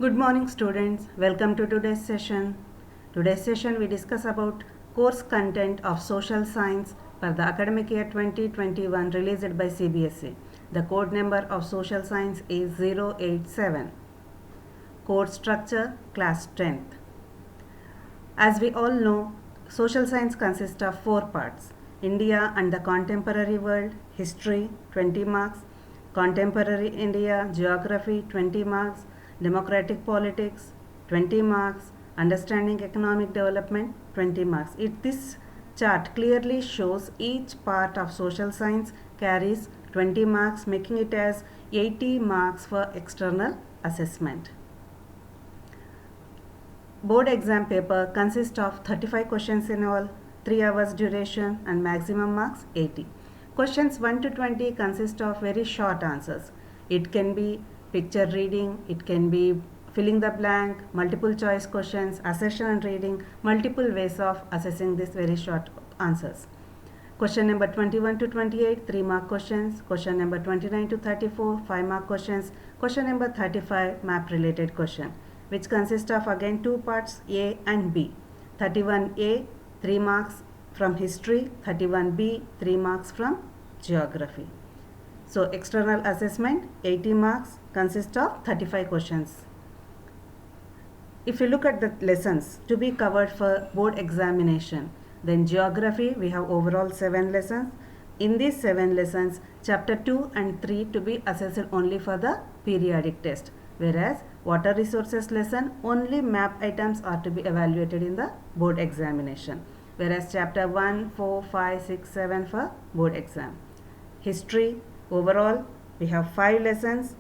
Good morning students, welcome to today's session. Today's session we discuss about course content of social science for the academic year 2021 released by CBSE. The code number of social science is 087. Course structure class 10th. As we all know, social science consists of 4 parts: India and the contemporary world, history 20 marks, contemporary India, geography 20 marks, democratic politics 20 marks, understanding economic development 20 marks. This chart clearly shows each part of social science carries 20 marks, making it as 80 marks for external assessment. Board exam paper consists of 35 questions in all, 3 hours duration and maximum marks 80. Questions 1 to 20 consist of very short answers. It can be picture reading, it can be filling the blank, multiple choice questions, assertion and reading, multiple ways of assessing these very short answers. Question number 21 to 28, 3 mark questions. Question number 29 to 34, 5 mark questions. Question number 35, map related question, which consists of again 2 parts, A and B. 31A, 3 marks from history, 31B, 3 marks from geography. So external assessment 80 marks consists of 35 questions. If you look at the lessons to be covered for board examination, then geography we have overall 7 lessons. In these 7 lessons, chapter 2 and 3 to be assessed only for the periodic test, whereas water resources lesson only map items are to be evaluated in the board examination, whereas chapter 1, 4, 5, 6, 7 for board exam. History overall we have 5 lessons.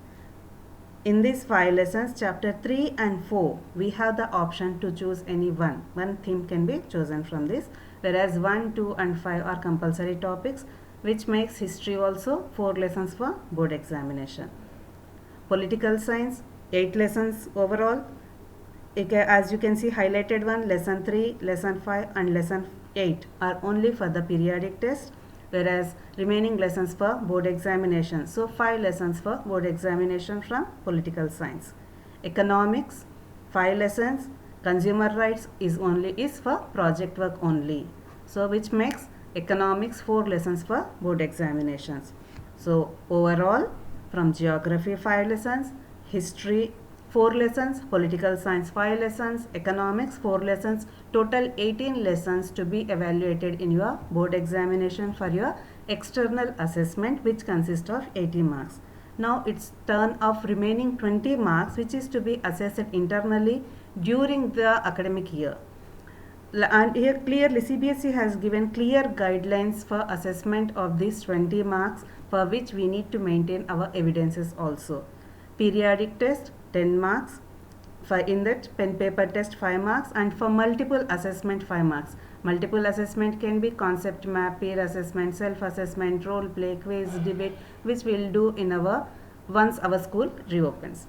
In these 5 lessons, chapter 3 and 4 we have the option to choose any one theme can be chosen from this, whereas 1, 2 and 5 are compulsory topics, which makes history also 4 lessons for board examination. Political science 8 lessons overall. As you can see, highlighted one, lesson 3, lesson 5 and lesson 8 are only for the periodic test, whereas remaining lessons for board examination. So 5 lessons for board examination from political science. Economics 5 lessons. Consumer rights is for project work only, so which makes economics 4 lessons for board examinations. So overall, from geography 5 lessons, history 4 lessons, political science 5 lessons, economics 4 lessons, total 18 lessons to be evaluated in your board examination for your external assessment, which consists of 80 marks. Now it's turn of remaining 20 marks, which is to be assessed internally during the academic year. And here clearly CBSE has given clear guidelines for assessment of these 20 marks, for which we need to maintain our evidences also. Periodic test 10 marks, for in that pen paper test 5 marks, and for multiple assessment 5 marks. Multiple assessment can be concept map, peer assessment, self assessment, role play, quiz, debate, which we will do in our once our school reopens.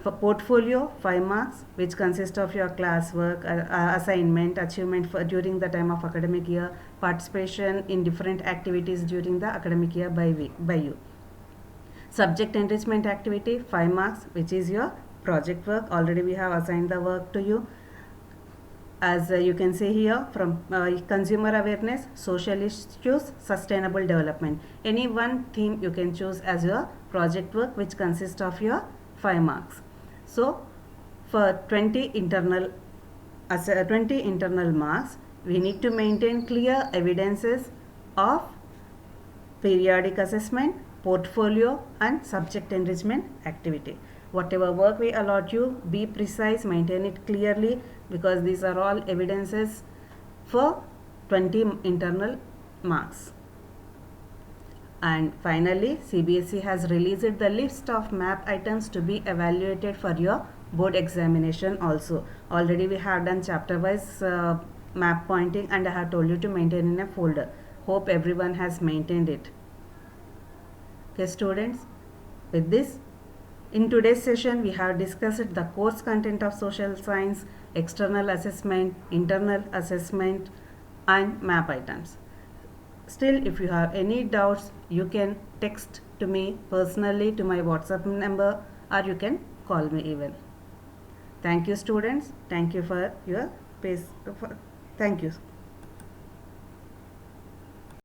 For portfolio 5 marks, which consist of your classwork, assignment, achievement for during the time of academic year, participation in different activities during the academic year by you. Subject enrichment activity 5 marks, which is your project work. Already we have assigned the work to you. As you can see here, from consumer awareness, social issues, sustainable development. Any one theme you can choose as your project work, which consists of your 5 marks. So for 20 internal marks, we need to maintain clear evidences of periodic assessment, portfolio and subject enrichment activity. Whatever work we allot you, be precise, maintain it clearly, because these are all evidences for 20 internal marks. And finally, CBSE has released the list of map items to be evaluated for your board examination also. Already we have done chapter wise map pointing, and I have told you to maintain in a folder. Hope everyone has maintained it. Okay students, with this, in today's session we have discussed the course content of social science, external assessment, internal assessment and map items. Still, if you have any doubts, you can text to me personally to my WhatsApp number, or you can call me even. Thank you students. Thank you for your pace. Thank you.